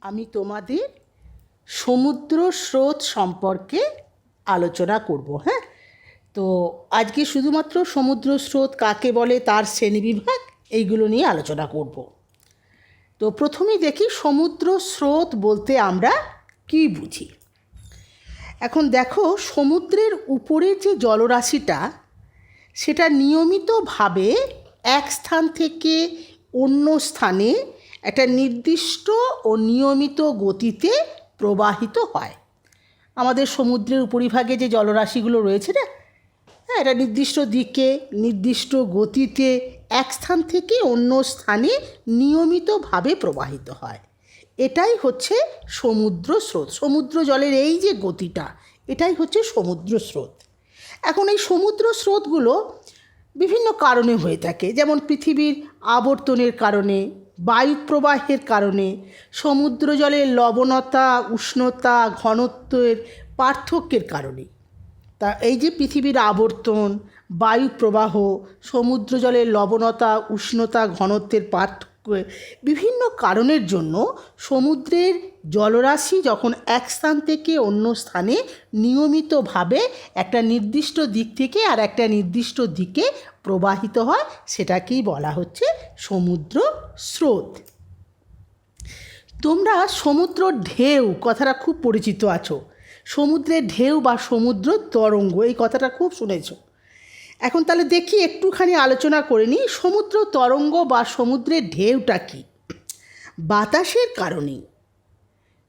আমি তোমাদের সমুদ্র স্রোত সম্পর্কে আলোচনা করব। হ্যাঁ, তো আজকে শুধুমাত্র সমুদ্র স্রোত কাকে বলে, তার শ্রেণীবিভাগ, এইগুলো নিয়ে আলোচনা করব। তো প্রথমেই দেখি সমুদ্র স্রোত বলতে আমরা কী বুঝি। এখন দেখো, সমুদ্রের উপরের যে জলরাশিটা, সেটা নিয়মিতভাবে এক স্থান থেকে অন্য স্থানে একটা নির্দিষ্ট ও নিয়মিত গতিতে প্রবাহিত হয়। আমাদের সমুদ্রের উপরিভাগে যে জলরাশিগুলো রয়েছে না, হ্যাঁ, এটা নির্দিষ্ট দিকে নির্দিষ্ট গতিতে এক স্থান থেকে অন্য স্থানে নিয়মিতভাবে প্রবাহিত হয়। এটাই হচ্ছে সমুদ্র স্রোত। সমুদ্র জলের এই যে গতিটা, এটাই হচ্ছে সমুদ্র স্রোত। এখন এই সমুদ্র স্রোতগুলো বিভিন্ন কারণে হয়ে থাকে, যেমন পৃথিবীর আবর্তনের কারণে, বায়ুপ্রবাহের কারণে, সমুদ্র জলের লবণতা, উষ্ণতা, ঘনত্বের পার্থক্যের কারণে। তা এই যে পৃথিবীর আবর্তন, বায়ুপ্রবাহ, সমুদ্র জলের লবণতা, উষ্ণতা, ঘনত্বের পার্থক্য, বিভিন্ন কারণের জন্য সমুদ্রের জলরাশি যখন এক স্থান থেকে অন্য স্থানে নিয়মিতভাবে একটা নির্দিষ্ট দিক থেকে আর একটা নির্দিষ্ট দিকে প্রবাহিত হয়, সেটাকেই বলা হচ্ছে সমুদ্র স্রোত। তোমরা সমুদ্র ঢেউ কথাটা খুব পরিচিত আছো। সমুদ্রের ঢেউ বা সমুদ্র তরঙ্গ, এই কথাটা খুব শুনেছ। এখন তাহলে দেখি, একটুখানি আলোচনা করে নিই সমুদ্র তরঙ্গ বা সমুদ্রের ঢেউটা কী। বাতাসের কারণে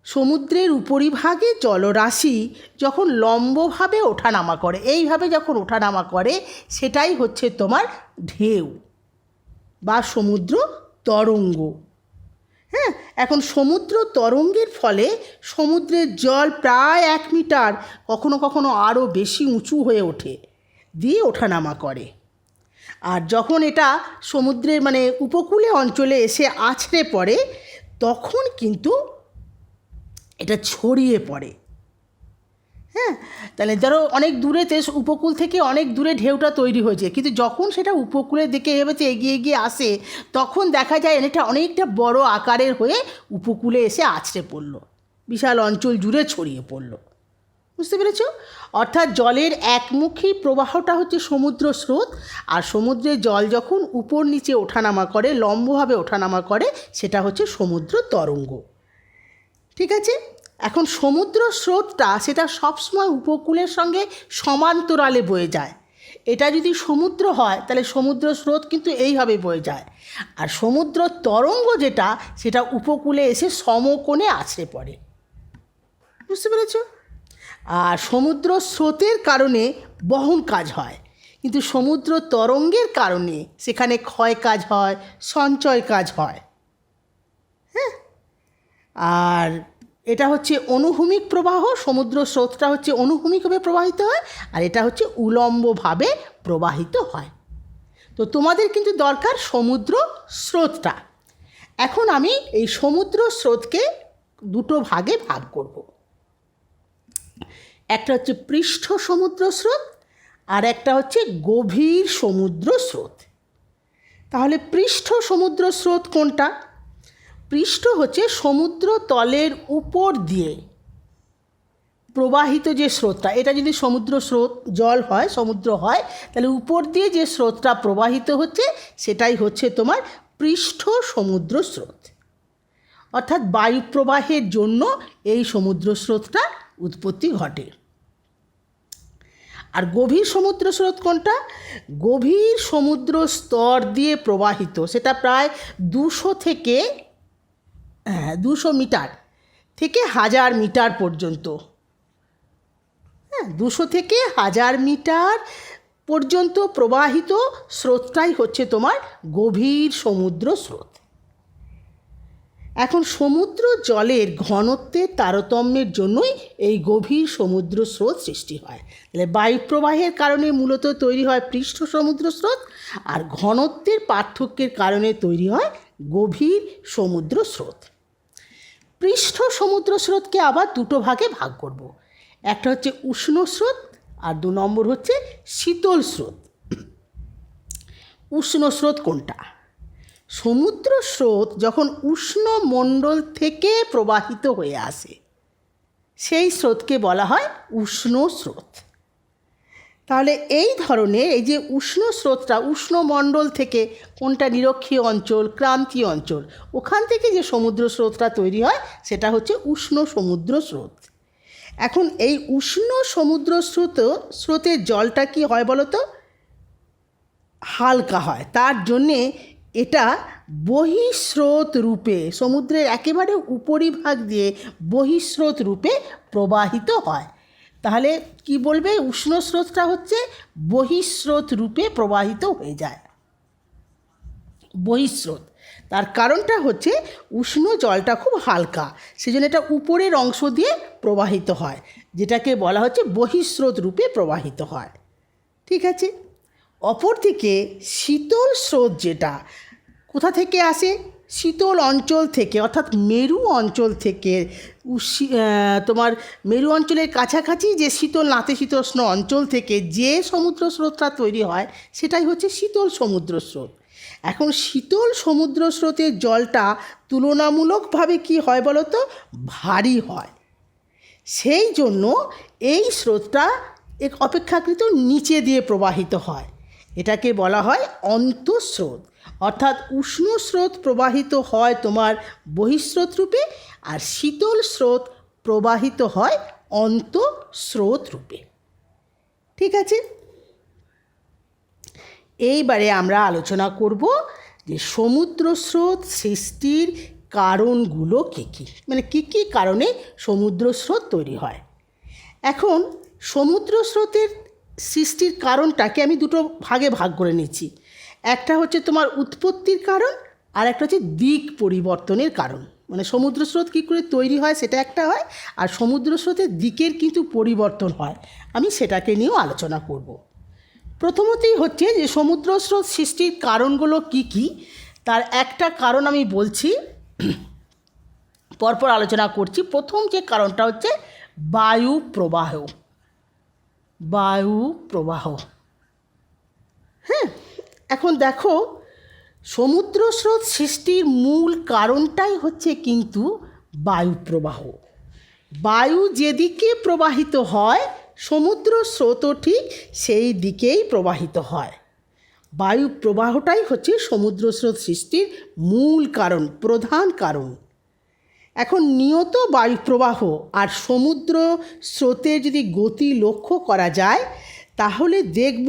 সমুদ্রের উপরিভাগে জলরাশি যখন লম্বভাবে ওঠানামা করে, এইভাবে যখন ওঠানামা করে, সেটাই হচ্ছে তোমার ঢেউ বা সমুদ্র তরঙ্গ। হ্যাঁ, এখন সমুদ্র তরঙ্গের ফলে সমুদ্রের জল প্রায় 1 মিটার, কখনো কখনো আরও বেশি উঁচু হয়ে ওঠে, দিয়ে ওঠানামা করে। আর যখন এটা সমুদ্রের উপকূলে অঞ্চলে এসে আছড়ে পড়ে, তখন কিন্তু এটা ছড়িয়ে পড়ে। হ্যাঁ, তাহলে ধরো অনেক দূরেতে, উপকূল থেকে অনেক দূরে ঢেউটা তৈরি হয়েছে, কিন্তু যখন সেটা উপকূলের দিকে এগিয়ে এগিয়ে আসে, তখন দেখা যায় এটা অনেকটা বড় আকারের হয়ে উপকূলে এসে আছড়ে পড়লো, বিশাল অঞ্চল জুড়ে ছড়িয়ে পড়লো। বুঝতে পেরেছ? অর্থাৎ জলের একমুখী প্রবাহটা হচ্ছে সমুদ্র স্রোত, আর সমুদ্রের জল যখন উপর নিচে ওঠানামা করে, লম্বভাবে ওঠানামা করে, সেটা হচ্ছে সমুদ্র তরঙ্গ। ঠিক আছে? এখন সমুদ্র স্রোতটা সেটা সবসময় উপকূলের সঙ্গে সমান্তরালে বয়ে যায়। এটা যদি সমুদ্র হয়, তাহলে সমুদ্র স্রোত কিন্তু এইভাবে বয়ে যায়। আর সমুদ্র তরঙ্গ যেটা, সেটা উপকূলে এসে সমকোণে আছড়ে পড়ে। বুঝতে পেরেছ? আর সমুদ্র স্রোতের কারণে বহন কাজ হয়, কিন্তু সমুদ্র তরঙ্গের কারণে সেখানে ক্ষয় কাজ হয়, সঞ্চয় কাজ হয়। হ্যাঁ, আর এটা হচ্ছে অনুভূমিক প্রবাহ। সমুদ্র স্রোতটা হচ্ছে অনুভূমিকভাবে প্রবাহিত হয়, আর এটা হচ্ছে উলম্বভাবে প্রবাহিত হয়। তো তোমাদের কিন্তু দরকার সমুদ্র স্রোতটা। এখন আমি এই সমুদ্র স্রোতকে দুটো ভাগে ভাগ করব। একটা হচ্ছে পৃষ্ঠ সমুদ্র স্রোত, আর একটা হচ্ছে গভীর সমুদ্র স্রোত। তাহলে পৃষ্ঠ সমুদ্র স্রোত কোনটা? পৃষ্ঠ হচ্ছে সমুদ্র তলের উপর দিয়ে প্রবাহিত যে স্রোতটা। এটা যদি সমুদ্র স্রোত জল হয়, সমুদ্র হয়, তাহলে উপর দিয়ে যে স্রোতটা প্রবাহিত হচ্ছে, সেটাই হচ্ছে তোমার পৃষ্ঠ সমুদ্র স্রোত। অর্থাৎ বায়ুপ্রবাহের জন্য এই সমুদ্র স্রোতটা উৎপত্তি ঘটে। আর গভীর সমুদ্র স্রোত কোনটা? গভীর সমুদ্র স্তর দিয়ে প্রবাহিত, সেটা প্রায় 200 মিটার থেকে 1000 মিটার পর্যন্ত। হ্যাঁ, 200 থেকে 1000 মিটার পর্যন্ত প্রবাহিত স্রোতটাই হচ্ছে তোমার গভীর সমুদ্র স্রোত। এখন সমুদ্র জলের ঘনত্বের তারতম্যের জন্যই এই গভীর সমুদ্র স্রোত সৃষ্টি হয়। তাহলে বায়ুপ্রবাহের কারণে মূলত তৈরি হয় পৃষ্ঠ সমুদ্র স্রোত, আর ঘনত্বের পার্থক্যের কারণে তৈরি হয় গভীর সমুদ্র স্রোত। পৃষ্ঠ সমুদ্র স্রোতকে আবার দুটো ভাগে ভাগ করব। একটা হচ্ছে উষ্ণ স্রোত, আর 2 নম্বর হচ্ছে শীতল স্রোত। উষ্ণ স্রোত কোনটা? সমুদ্র স্রোত যখন উষ্ণমণ্ডল থেকে প্রবাহিত হয়ে আসে সেই স্রোতকে বলা হয় উষ্ণ স্রোত। তাহলে এই ধরনের এই যে উষ্ণ স্রোতটা উষ্ণমণ্ডল থেকে, কোনটা নিরক্ষীয় অঞ্চল, ক্রান্তীয় অঞ্চল, ওখান থেকে যে সমুদ্র স্রোতটা তৈরি হয় সেটা হচ্ছে উষ্ণ সমুদ্র স্রোত। এখন এই উষ্ণ সমুদ্র স্রোতের জলটা কি হয় বলো তো? হালকা হয়। তার জন্যে এটা বহিঃস্রোত রূপে সমুদ্রের একেবারে উপরিভাগ দিয়ে বহিঃস্রোত রূপে প্রবাহিত হয়। তাহলে কি বলবে? উষ্ণ স্রোতটা হচ্ছে বহিঃস্রোত রূপে প্রবাহিত হয়ে যায়। বহিঃস্রোত, তার কারণটা হচ্ছে উষ্ণ জলটা খুব হালকা, সেজন্য এটা উপরের অংশ দিয়ে প্রবাহিত হয়, যেটাকে বলা হচ্ছে বহিঃস্রোত রূপে প্রবাহিত হয়। ঠিক আছে। অপরদিকে শীতল স্রোত যেটা কোথা থেকে আসে? শীতল অঞ্চল থেকে, অর্থাৎ মেরু অঞ্চল থেকে। তোমার মেরু অঞ্চলের কাছাকাছি যে শীতল নাতিশীতোষ্ণ অঞ্চল থেকে যে সমুদ্র স্রোতটা তৈরি হয় সেটাই হচ্ছে শীতল সমুদ্র স্রোত। এখন শীতল সমুদ্র স্রোতের জলটা তুলনামূলকভাবে কি হয় বলো তো? ভারী হয়। সেই জন্য এই স্রোতটা অপেক্ষাকৃত নিচে দিয়ে প্রবাহিত হয়। এটাকে বলা হয় অন্তঃস্রোত। অর্থাৎ উষ্ণ স্রোত প্রবাহিত হয় তোমার বহিঃস্রোত রূপে, আর শীতল স্রোত প্রবাহিত হয় অন্তঃস্রোত রূপে। ঠিক আছে। এইবারে আমরা আলোচনা করব যে সমুদ্র স্রোত সৃষ্টির কারণগুলো কী কী, মানে কী কী কারণে সমুদ্র স্রোত তৈরি হয়। এখন সমুদ্র স্রোতের সৃষ্টির কারণটাকে আমি দুটো ভাগে ভাগ করে নিচ্ছি। একটা হচ্ছে তোমার উৎপত্তির কারণ, আর একটা হচ্ছে দিক পরিবর্তনের কারণ। মানে সমুদ্র স্রোত কী করে তৈরি হয় সেটা একটা হয়, আর সমুদ্র স্রোতের দিকের কিন্তু পরিবর্তন হয়, আমি সেটাকে নিয়েও আলোচনা করব। প্রথমতই হচ্ছে যে সমুদ্র স্রোত সৃষ্টির কারণগুলো কি কি, তার একটা কারণ আমি বলছি, পরপর আলোচনা করছি। প্রথম যে কারণটা হচ্ছে বায়ু প্রবাহ। বায়ু প্রবাহ, হ্যাঁ। এখন দেখো, সমুদ্র স্রোত সৃষ্টির মূল কারণটাই হচ্ছে কিন্তু বায়ু প্রবাহ। বায়ু যেদিকে প্রবাহিত হয় সমুদ্র স্রোতও ঠিক সেই দিকেই প্রবাহিত হয়। বায়ু প্রবাহটাই হচ্ছে সমুদ্র স্রোত সৃষ্টির মূল কারণ, প্রধান কারণ। এখন নিয়ত বায়ু প্রবাহ আর সমুদ্র স্রোতের যদি গতি লক্ষ্য করা যায় তাহলে দেখব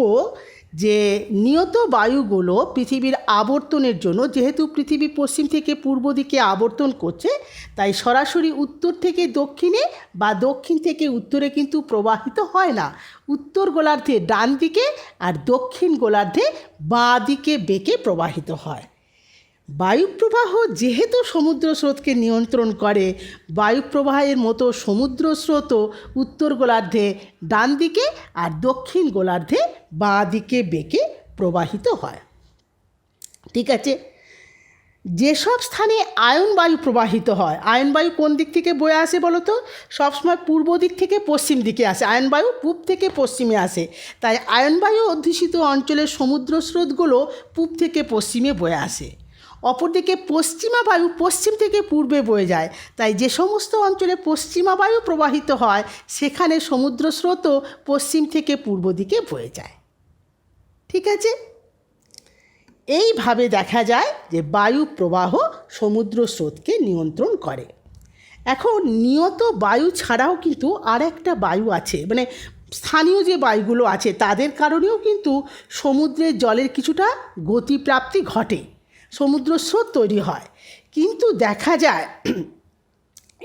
যে নিয়ত বায়ুগুলো পৃথিবীর আবর্তনের জন্য, যেহেতু পৃথিবী পশ্চিম থেকে পূর্ব দিকে আবর্তন করছে, তাই সরাসরি উত্তর থেকে দক্ষিণে বা দক্ষিণ থেকে উত্তরে কিন্তু প্রবাহিত হয় না। উত্তর গোলার্ধে ডান দিকে আর দক্ষিণ গোলার্ধে বাঁ দিকে বেঁকে প্রবাহিত হয়। বায়ুপ্রবাহ যেহেতু সমুদ্র স্রোতকে নিয়ন্ত্রণ করে, বায়ুপ্রবাহের মতো সমুদ্র স্রোতও উত্তর গোলার্ধে ডান দিকে আর দক্ষিণ গোলার্ধে বাঁ দিকে বেঁকে প্রবাহিত হয়। ঠিক আছে। যেসব স্থানে আয়ন বায়ু প্রবাহিত হয়, আয়ন বায়ু কোন দিক থেকে বয়ে আসে বলো তো? সবসময় পূর্ব দিক থেকে পশ্চিম দিকে আসে, আয়ন বায়ু পূব থেকে পশ্চিমে আসে। তাই আয়ন বায়ু অধ্যুষিত অঞ্চলের সমুদ্র স্রোতগুলো পূব থেকে পশ্চিমে বয়ে আসে। অপরদিকে পশ্চিমা বায়ু পশ্চিম থেকে পূর্বে বয়ে যায়, তাই যে সমস্ত অঞ্চলে পশ্চিমা বায়ু প্রবাহিত হয় সেখানে সমুদ্র স্রোতও পশ্চিম থেকে পূর্ব দিকে বয়ে যায়। ঠিক আছে। এইভাবে দেখা যায় যে বায়ু প্রবাহ সমুদ্র স্রোতকে নিয়ন্ত্রণ করে। এখন নিয়ত বায়ু ছাড়াও কিন্তু আর একটা বায়ু আছে, মানে স্থানীয় যে বায়ুগুলো আছে তাদের কারণেও কিন্তু সমুদ্রের জলের কিছুটা গতিপ্রাপ্তি ঘটে, সমুদ্র স্রোত তৈরি হয়। কিন্তু দেখা যায়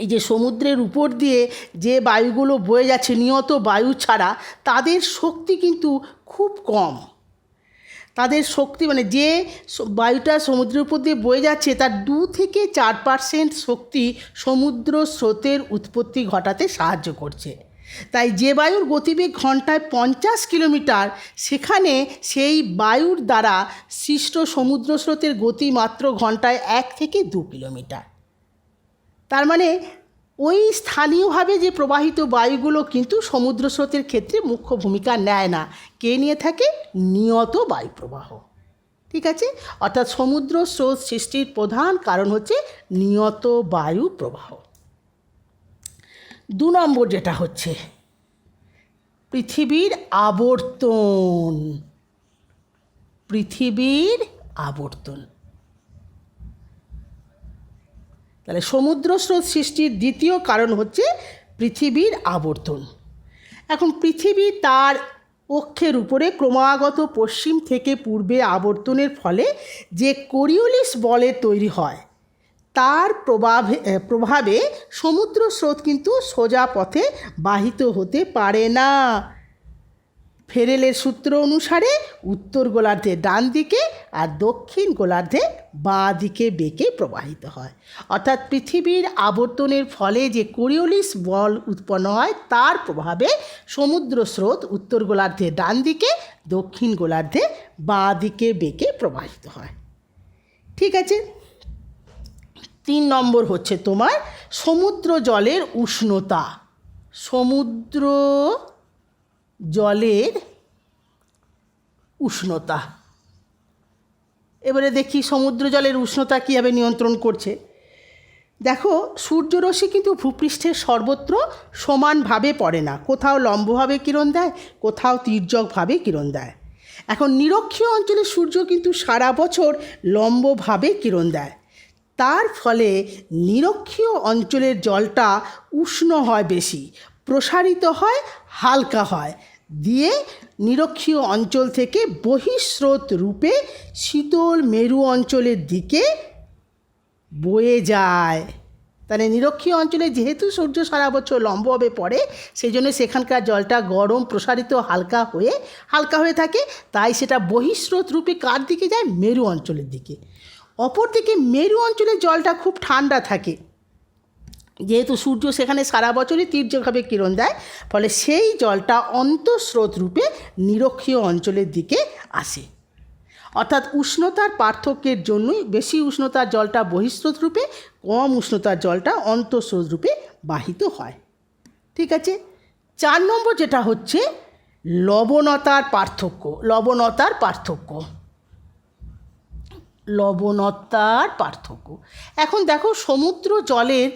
এই যে সমুদ্রের উপর দিয়ে যে বায়ুগুলো বয়ে যাচ্ছে নিয়ত বায়ু ছাড়া, তাদের শক্তি কিন্তু খুব কম। তাদের শক্তি, মানে যে বায়ুটা সমুদ্রের উপর দিয়ে বয়ে যাচ্ছে তার 2 থেকে 4% শক্তি সমুদ্র স্রোতের উৎপত্তি ঘটাতে সাহায্য করছে। তাই যে বায়ুর গতিবেগ ঘন্টায় 50 কিলোমিটার, সেখানে সেই বায়ুর দ্বারা সৃষ্ট সমুদ্র স্রোতের গতি মাত্র ঘন্টায় 1 থেকে 2 কিলোমিটার। তার মানে ওই স্থানীয়ভাবে যে প্রবাহিত বায়ুগুলো কিন্তু সমুদ্র স্রোতের ক্ষেত্রে মুখ্য ভূমিকা নেয় না। কে নিয়ে থাকে? নিয়ত বায়ু প্রবাহ। ঠিক আছে, অর্থাৎ সমুদ্র স্রোত সৃষ্টির প্রধান কারণ হচ্ছে নিয়ত বায়ু প্রবাহ। 2 নম্বর যেটা হচ্ছে পৃথিবীর আবর্তন। পৃথিবীর আবর্তন, তাহলে সমুদ্র স্রোত সৃষ্টির দ্বিতীয় কারণ হচ্ছে পৃথিবীর আবর্তন। এখন পৃথিবী তার অক্ষের উপরে ক্রমাগত পশ্চিম থেকে পূর্বে আবর্তনের ফলে যে কোরিওলিস বলের তৈরি হয়, তার প্রভাবে সমুদ্র স্রোত কিন্তু সোজা পথে বাহিত হতে পারে না। ফেরেলের সূত্র অনুসারে উত্তর গোলার্ধে ডান দিকে আর দক্ষিণ গোলার্ধে বাঁ দিকে বেঁকে প্রবাহিত হয়। অর্থাৎ পৃথিবীর আবর্তনের ফলে যে কোরিওলিস বল উৎপন্ন হয়, তার প্রভাবে সমুদ্র স্রোত উত্তর গোলার্ধে ডান দিকে, দক্ষিণ গোলার্ধে বাঁ দিকে বেঁকে প্রবাহিত হয়। ঠিক আছে, 3 নম্বর হচ্ছে তোমার সমুদ্র জলের উষ্ণতা। সমুদ্র জলের উষ্ণতা। এবারে দেখি সমুদ্র জলের উষ্ণতা কীভাবে নিয়ন্ত্রণ করছে। দেখো, সূর্যরশ্মি কিন্তু ভূপৃষ্ঠের সর্বত্র সমানভাবে পড়ে না, কোথাও লম্বভাবে কিরণ দেয়, কোথাও তির্যকভাবে কিরণ দেয়। এখন নিরক্ষীয় অঞ্চলে সূর্য কিন্তু সারা বছর লম্বভাবে কিরণ দেয়, তার ফলে নিরক্ষীয় অঞ্চলের জলটা উষ্ণ হয় বেশি, প্রসারিত হয়, হালকা হয়, দিয়ে নিরক্ষীয় অঞ্চল থেকে বহিঃস্রোত রূপে শীতল মেরু অঞ্চলের দিকে বয়ে যায়। তাহলে নিরক্ষীয় অঞ্চলে যেহেতু সূর্য সারা বছর লম্বভাবে পড়ে, সেই জন্য সেখানকার জলটা গরম, প্রসারিত, হালকা হয়ে থাকে, তাই সেটা বহিঃস্রোত রূপে কার দিকে যায়? মেরু অঞ্চলের দিকে। অপরদিকে মেরু অঞ্চলের জলটা খুব ঠান্ডা থাকে, যেহেতু সূর্য সেখানে সারা বছরই তীর্যকভাবে কিরণ দেয়, ফলে সেই জলটা অন্তঃস্রোত রূপে নিরক্ষীয় অঞ্চলের দিকে আসে। অর্থাৎ উষ্ণতার পার্থক্যের জন্যই বেশি উষ্ণতার জলটা বহিঃস্রোত রূপে, কম উষ্ণতার জলটা অন্তঃস্রোত রূপে বাহিত হয়। ঠিক আছে, 4 নম্বর যেটা হচ্ছে লবণতার পার্থক্য। লবণতার পার্থক্য। এখন দেখো, সমুদ্র জলের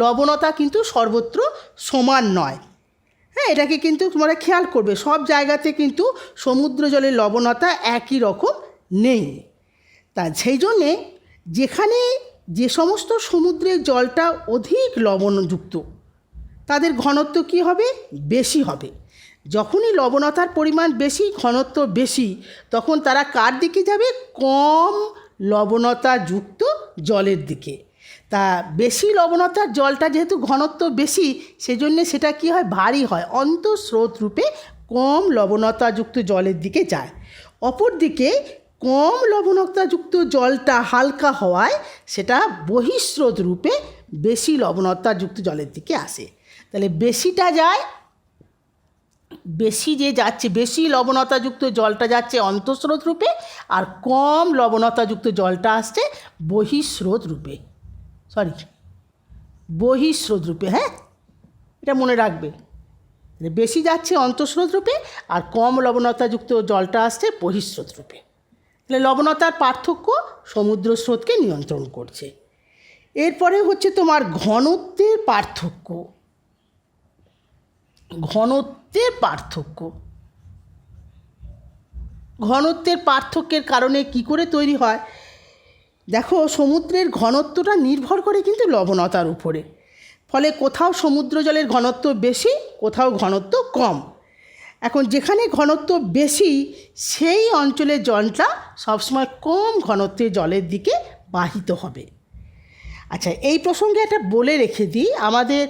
লবণতা কিন্তু সর্বত্র সমান নয়। হ্যাঁ, এটাকে কিন্তু তোমরা খেয়াল করবে, সব জায়গাতে কিন্তু সমুদ্র জলের লবণতা একই রকম নেই। তা সেই জন্যে যেখানে যে সমস্ত সমুদ্রের জলটা অধিক লবণযুক্ত, তাদের ঘনত্ব কী হবে? বেশি হবে। যখনই লবণতার পরিমাণ বেশি, ঘনত্ব বেশি, তখন তারা কার দিকে যাবে? কম লবণতাযুক্ত জলের দিকে। তা বেশি লবণতার জলটা যেহেতু ঘনত্ব বেশি, সেজন্য সেটা কী হয়? ভারী হয়, অন্তঃস্রোত রূপে কম লবণতাযুক্ত জলের দিকে যায়। অপরদিকে কম লবণতাযুক্ত জলটা হালকা হওয়ায় সেটা বহিঃস্রোত রূপে বেশি লবণতাযুক্ত জলের দিকে আসে। তাহলে বেশিটা যায়, বেশি লবণতাযুক্ত জলটা যাচ্ছে অন্তঃস্রোত রূপে, আর কম লবণতাযুক্ত জলটা আসছে বহিঃস্রোত রূপে। হ্যাঁ, এটা মনে রাখবে, বেশি যাচ্ছে অন্তঃস্রোত রূপে আর কম লবণতাযুক্ত জলটা আসছে বহিঃস্রোত রূপে। তাহলে লবণতার পার্থক্য সমুদ্র স্রোতকে নিয়ন্ত্রণ করছে। এরপরে হচ্ছে তোমার ঘনত্বের পার্থক্য। ঘনত্বের পার্থক্যের কারণে কি করে তৈরি হয়? দেখো, সমুদ্রের ঘনত্বটা নির্ভর করে কিন্তু লবণতার উপরে। ফলে কোথাও সমুদ্র জলের ঘনত্ব বেশি, কোথাও ঘনত্ব কম। এখন যেখানে ঘনত্ব বেশি, সেই অঞ্চলের জলটা সবসময় কম ঘনত্বের জলের দিকে বাহিত হবে। আচ্ছা, এই প্রসঙ্গে একটা বলে রেখে দিই, আমাদের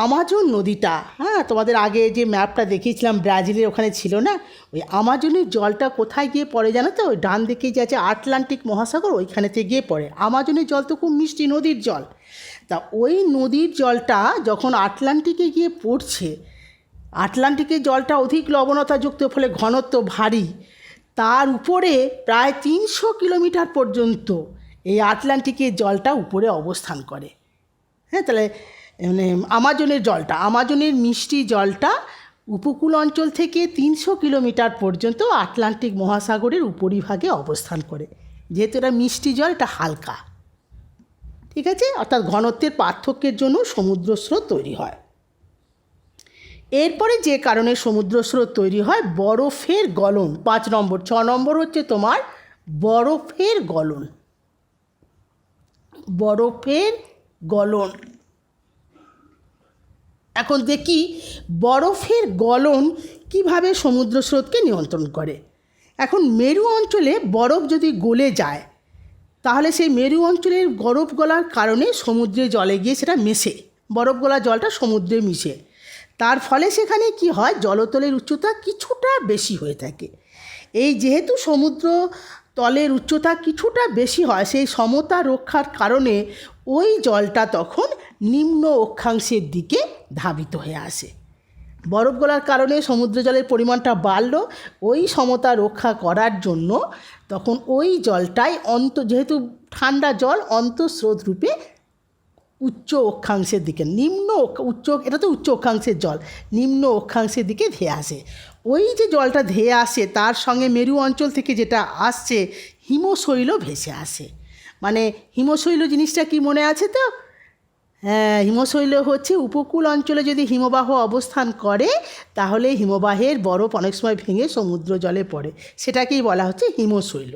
আমাজন নদীটা, হ্যাঁ, তোমাদের আগে যে ম্যাপটা দেখিয়েছিলাম ব্রাজিলের ওখানে ছিল না, ওই আমাজনের জলটা কোথায় গিয়ে পড়ে জানো তো? ওই ডান দিকে যে আছে আটলান্টিক মহাসাগর, ওইখানেতে গিয়ে পড়ে। আমাজনের জল তো খুব মিষ্টি নদীর জল। তা ওই নদীর জলটা যখন আটলান্টিকে গিয়ে পড়ছে, আটলান্টিকের জলটা অধিক লবণতাযুক্ত, ফলে ঘনত্ব ভারী, তার উপরে প্রায় 300 কিলোমিটার পর্যন্ত এই আটলান্টিকের জলটা উপরে অবস্থান করে। হ্যাঁ, তাহলে মানে আমাজনের মিষ্টি জলটা উপকূল অঞ্চল থেকে 300 কিলোমিটার পর্যন্ত আটলান্টিক মহাসাগরের উপরিভাগে অবস্থান করে। যেহেতু এটা মিষ্টি জল, এটা হালকা। ঠিক আছে, অর্থাৎ ঘনত্বের পার্থক্যের জন্য সমুদ্র স্রোত তৈরি হয়। এরপরে যে কারণে সমুদ্র স্রোত তৈরি হয়, বরফের গলন। 5 নম্বর। 6 নম্বর হচ্ছে তোমার বরফের গলন। বরফের গলন। এখন দেখি বরফের গলন কিভাবে সমুদ্র স্রোতকে নিয়ন্ত্রণ করে। এখন মেরু অঞ্চলে বরফ যদি গলে যায়, তাহলে সেই মেরু অঞ্চলের বরফ গলার কারণে সমুদ্রে জলে গিয়ে সেটা মেশে, বরফ গলা জলটা সমুদ্রে মিশে। তার ফলে সেখানে কি হয়, জলতলের উচ্চতা কিছুটা বেশি হয়ে থাকে। এই যেহেতু সমুদ্র তলের উচ্চতা কিছুটা বেশি হয়, সেই সমতা রক্ষার কারণে ওই জলটা তখন নিম্ন অক্ষাংশের দিকে ধাবিত হয়ে আসে। বরফ গলার কারণে সমুদ্র জলের পরিমাণটা বাড়লো, ওই সমতা রক্ষা করার জন্য তখন ওই জলটাই যেহেতু ঠান্ডা জল অন্তঃস্রোত রূপে উচ্চ অক্ষাংশের দিকে, এটা তো উচ্চ অক্ষাংশের জল, নিম্ন অক্ষাংশের দিকে ধেয়ে আসে। ওই যে জলটা ধেয়ে আসে, তার সঙ্গে মেরু অঞ্চল থেকে যেটা আসছে, হিমশৈল ভেসে আসে। মানে হিমশৈল জিনিসটা কি মনে আছে তো? হ্যাঁ, হিমশৈল হচ্ছে উপকূল অঞ্চলে যদি হিমবাহ অবস্থান করে, তাহলে হিমবাহের বরফ অনেক সময় ভেঙে সমুদ্র জলে পড়ে, সেটাকেই বলা হচ্ছে হিমশৈল।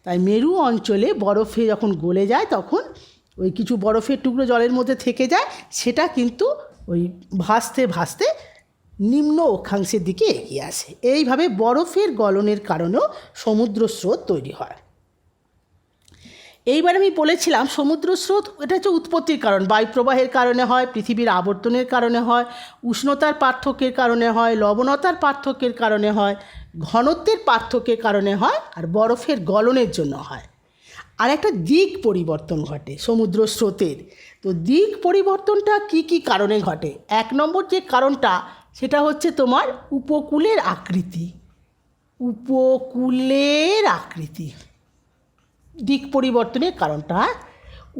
তাই মেরু অঞ্চলে বরফে যখন গলে যায়, তখন ওই কিছু বরফের টুকরো জলের মধ্যে থেকে যায়, সেটা কিন্তু ওই ভাসতে ভাসতে নিম্ন অক্ষাংশের দিকে এগিয়ে আসে। এইভাবে বরফের গলনের কারণেও সমুদ্র স্রোত তৈরি হয়। এইবার আমি বলেছিলাম সমুদ্র স্রোত এটা হচ্ছে উৎপত্তির কারণ। বায়ুপ্রবাহের কারণে হয়, পৃথিবীর আবর্তনের কারণে হয়, উষ্ণতার পার্থক্যের কারণে হয়, লবণতার পার্থক্যের কারণে হয়, ঘনত্বের পার্থক্যের কারণে হয়, আর বরফের গলনের জন্য হয়। আর একটা দিক পরিবর্তন ঘটে সমুদ্র স্রোতের। তো দিক পরিবর্তনটা কি কি কারণে ঘটে? 1 নম্বর যে কারণটা, সেটা হচ্ছে তোমার উপকূলের আকৃতি। উপকূলের আকৃতি দিক পরিবর্তনের কারণটা।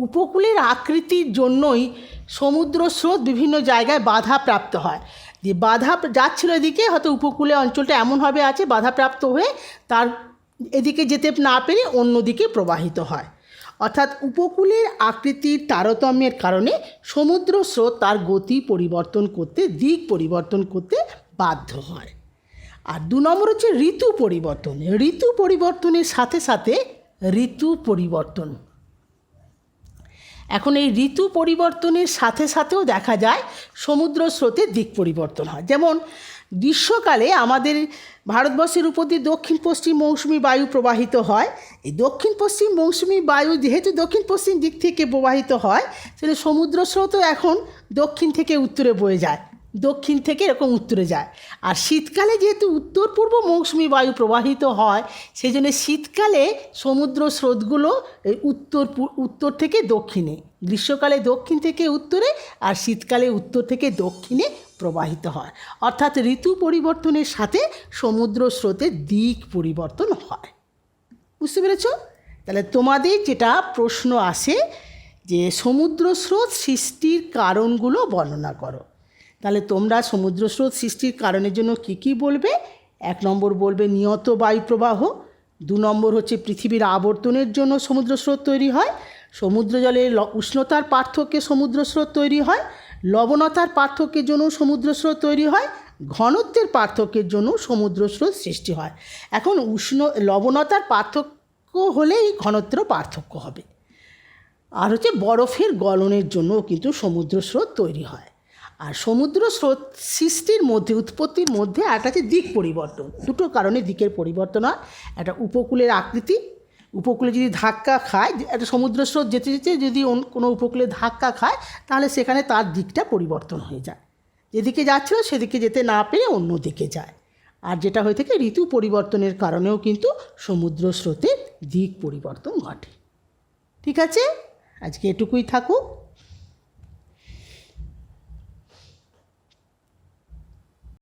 উপকূলের আকৃতির জন্যই সমুদ্র স্রোত বিভিন্ন জায়গায় বাধাপ্রাপ্ত হয়। যে বাধা যাচ্ছিল এদিকে, হয়তো উপকূলে অঞ্চলটা এমনভাবে আছে, বাধাপ্রাপ্ত হয়ে তার এদিকে যেতে না পেরে অন্যদিকে প্রবাহিত হয়। অর্থাৎ উপকূলের আকৃতির তারতম্যের কারণে সমুদ্র স্রোত তার গতি পরিবর্তন করতে, দিক পরিবর্তন করতে বাধ্য হয়। আর 2 নম্বর হচ্ছে ঋতু পরিবর্তন। ঋতু পরিবর্তনের সাথে সাথে ঋতু পরিবর্তন। এখন এই ঋতু পরিবর্তনের সাথে সাথেও দেখা যায় সমুদ্র স্রোতের দিক পরিবর্তন হয়। যেমন গ্রীষ্মকালে আমাদের ভারতবর্ষের উপর দিয়ে দক্ষিণ পশ্চিম মৌসুমি বায়ু প্রবাহিত হয়। এই দক্ষিণ পশ্চিম মৌসুমি বায়ু যেহেতু দক্ষিণ পশ্চিম দিক থেকে প্রবাহিত হয়, সেটা সমুদ্র স্রোতও এখন দক্ষিণ থেকে উত্তরে বয়ে যায়, দক্ষিণ থেকে এরকম উত্তরে যায়। আর শীতকালে যেহেতু উত্তর পূর্ব মৌসুমি বায়ু প্রবাহিত হয়, সেই জন্য শীতকালে সমুদ্র স্রোতগুলো এই উত্তর থেকে দক্ষিণে, গ্রীষ্মকালে দক্ষিণ থেকে উত্তরে, আর শীতকালে উত্তর থেকে দক্ষিণে প্রবাহিত হয়। অর্থাৎ ঋতু পরিবর্তনের সাথে সমুদ্র স্রোতের দিক পরিবর্তন হয়। বুঝতে পেরেছ? তাহলে তোমাদের যেটা প্রশ্ন আসে যে সমুদ্র স্রোত সৃষ্টির কারণগুলো বর্ণনা করো, তাহলে তোমরা সমুদ্র স্রোত সৃষ্টির কারণের জন্য কী কী বলবে? 1 নম্বর বলবে নিয়ত বায়ুপ্রবাহ। 2 নম্বর হচ্ছে পৃথিবীর আবর্তনের জন্য সমুদ্র স্রোত তৈরি হয়। সমুদ্র জলের উষ্ণতার পার্থক্যে সমুদ্র স্রোত তৈরি হয়। লবণতার পার্থক্যের জন্য সমুদ্র স্রোত তৈরি হয়। ঘনত্বের পার্থক্যের জন্য সমুদ্র স্রোত সৃষ্টি হয়। এখন লবণতার পার্থক্য হলেই ঘনত্বেরও পার্থক্য হবে। আর হচ্ছে বরফের গলনের জন্য কিন্তু সমুদ্র স্রোত তৈরি হয়। আর সমুদ্র স্রোত সৃষ্টির মধ্যে, উৎপত্তির মধ্যে একটা হচ্ছে দিক পরিবর্তন। 2টো কারণে দিকের পরিবর্তন হয়। একটা উপকূলের আকৃতি, উপকূলে যদি ধাক্কা খায়, একটা সমুদ্র স্রোত যেতে যেতে যদি কোনো উপকূলে ধাক্কা খায়, তাহলে সেখানে তার দিকটা পরিবর্তন হয়ে যায়, যেদিকে যাচ্ছিল সেদিকে যেতে না পেরে অন্য দিকে যায়। আর যেটা হয়ে থাকে ঋতু পরিবর্তনের কারণেও কিন্তু সমুদ্র স্রোতের দিক পরিবর্তন ঘটে। ঠিক আছে, আজকে এটুকুই থাকুক।